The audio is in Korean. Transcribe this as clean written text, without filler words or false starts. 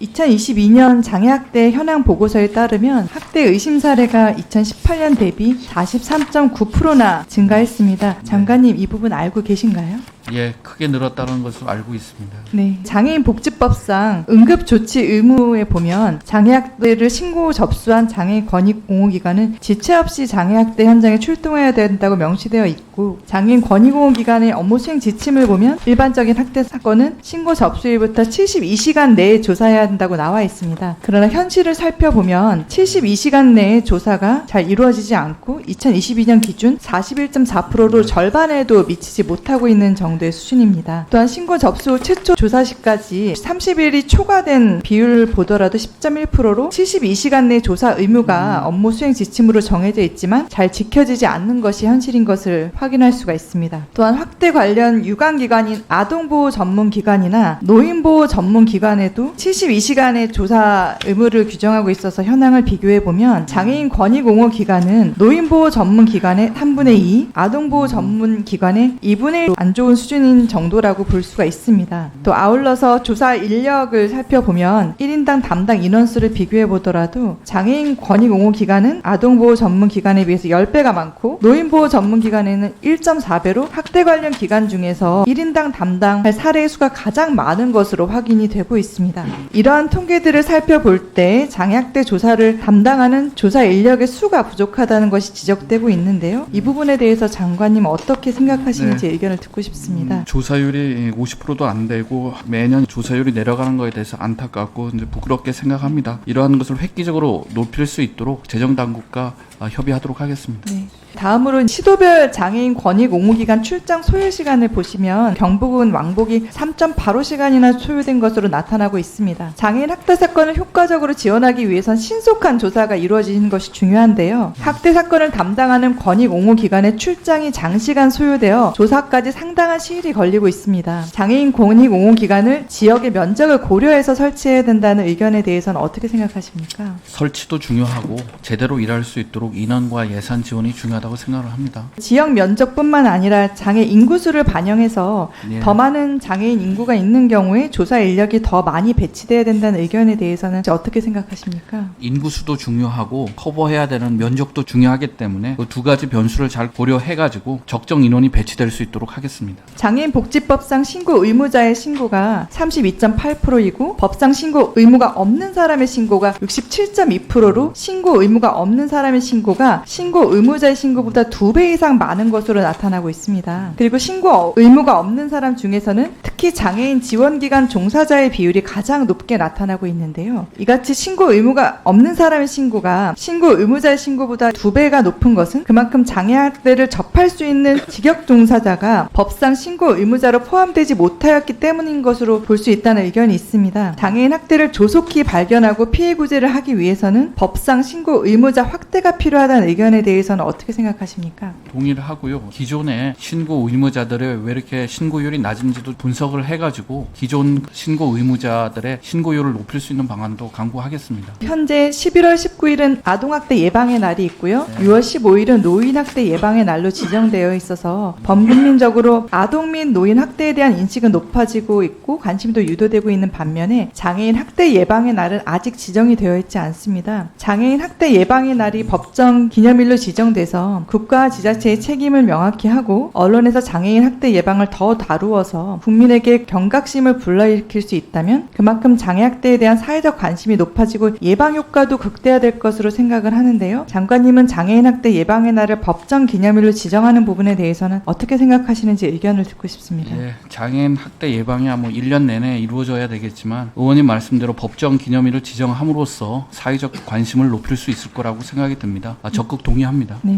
2022년 장애학대 현황 보고서에 따르면 학대 의심 사례가 2018년 대비 43.9%나 증가했습니다. 장관님 이 부분 알고 계신가요? 예, 크게 늘었다는 것을 알고 있습니다. 네, 장애인 복지법상 응급조치 의무에 보면 장애학대를 신고 접수한 장애인 권익공호기관은 지체 없이 장애학대 현장에 출동해야 된다고 명시되어 있고, 장애인 권익공호기관의 업무 수행 지침을 보면 일반적인 학대 사건은 신고 접수일부터 72시간 내에 조사해야 한다고 나와 있습니다. 그러나 현실을 살펴보면 72시간 내에 조사가 잘 이루어지지 않고 2022년 기준 41.4%로 절반에도 미치지 못하고 있는 정도의 수준입니다. 또한 신고 접수 후 최초 조사 시까지 30일이 초과된 비율을 보더라도 10.1%로 72시간 내 조사 의무가 업무 수행 지침으로 정해져 있지만 잘 지켜지지 않는 것이 현실인 것을 확인할 수가 있습니다. 또한 학대 관련 유관기관인 아동보호 전문기관이나 노인보호 전문기관에도 72시간의 조사 의무를 규정하고 있어서 현황을 비교해보면 장애인 권익옹호기관은 노인보호 전문기관의 3분의 2, 아동보호 전문기관의 2분의 1 안 좋은 수준인 정도라고 볼 수가 있습니다. 또 아울러서 조사 인력을 살펴보면 1인당 담당 인원수를 비교해보더라도 장애인 권익옹호기관은 아동보호 전문기관에 비해서 10배가 많고 노인보호 전문기관에는 1.4배로 학대 관련 기관 중에서 1인당 담당할 사례의 수가 가장 많은 것으로 확인이 되고 있습니다. 이러한 통계들을 살펴볼 때 장애학대 조사를 담당하는 조사 인력의 수가 부족하다는 것이 지적되고 있는데요. 이 부분에 대해서 장관님 어떻게 생각하시는지 의견을 듣고 싶습니다. 조사율이 50%도 안 되고 매년 조사율이 내려가는 것에 대해서 안타깝고 이제 부끄럽게 생각합니다. 이러한 것을 획기적으로 높일 수 있도록 재정당국과 협의하도록 하겠습니다. 네. 다음으로 시도별 장애인 권익옹호기관 출장 소요 시간을 보시면 경북은 왕복이 3.85시간이나 소요된 것으로 나타나고 있습니다. 장애인 학대 사건을 효과적으로 지원하기 위해선 신속한 조사가 이루어지는 것이 중요한데요. 학대 사건을 담당하는 권익옹호기관의 출장이 장시간 소요되어 조사까지 상당한 시일이 걸리고 있습니다. 장애인 권익옹호기관을 지역의 면적을 고려해서 설치해야 된다는 의견에 대해서는 어떻게 생각하십니까? 설치도 중요하고 제대로 일할 수 있도록 인원과 예산 지원이 중요하다고 생각을 합니다. 지역 면적뿐만 아니라 장애 인구수를 반영해서 더 많은 장애인 인구가 있는 경우에 조사 인력이 더 많이 배치돼야 된다는 의견에 대해서는 어떻게 생각하십니까? 인구수도 중요하고 커버해야 되는 면적도 중요하기 때문에 그 두 가지 변수를 잘 고려해가지고 적정 인원이 배치될 수 있도록 하겠습니다. 장애인 복지법상 신고 의무자의 신고가 32.8%이고 법상 신고 의무가 없는 사람의 신고가 67.2%로 신고 의무가 없는 사람의 신고가 신고 의무자의 신고보다 2배 이상 많은 것으로 나타나고 있습니다. 그리고 신고 의무가 없는 사람 중에서는 특히 장애인 지원기관 종사자의 비율이 가장 높게 나타나고 있는데요. 이같이 신고 의무가 없는 사람의 신고가 신고 의무자의 신고보다 2배가 높은 것은 그만큼 장애학대를 접할 수 있는 직역 종사자가 법상 신고 의무자로 포함되지 못하였기 때문인 것으로 볼 수 있다는 의견이 있습니다. 장애인 학대를 조속히 발견하고 피해 구제를 하기 위해서는 법상 신고 의무자 확대가 필요하다는 의견에 대해서는 어떻게 생각하십니까? 동의를 하고요. 기존의 신고 의무자들의 왜 이렇게 신고율이 낮은지도 분석을 해가지고 기존 신고 의무자들의 신고율을 높일 수 있는 방안도 강구하겠습니다. 현재 11월 19일은 아동학대 예방의 날이 있고요. 6월 15일은 노인학대 예방의 날로 지정되어 있어서 범국민적으로 아동 및 노인 학대에 대한 인식은 높아지고 있고 관심도 유도되고 있는 반면에 장애인 학대 예방의 날은 아직 지정이 되어 있지 않습니다. 장애인 학대 예방의 날이 법정 기념일로 지정돼서 국가와 지자체의 책임을 명확히 하고 언론에서 장애인 학대 예방을 더 다루어서 국민에게 경각심을 불러일으킬 수 있다면 그만큼 장애학대에 대한 사회적 관심이 높아지고 예방 효과도 극대화될 것으로 생각을 하는데요. 장관님은 장애인 학대 예방의 날을 법정 기념일로 지정하는 부분에 대해서는 어떻게 생각하시는지 의견을 듣고 싶습니다. 예, 장애인 학대 예방이야 1년 내내 이루어져야 되겠지만 의원님 말씀대로 법정 기념일을 지정함으로써 사회적 관심을 높일 수 있을 거라고 생각이 듭니다. 적극 동의합니다. 네,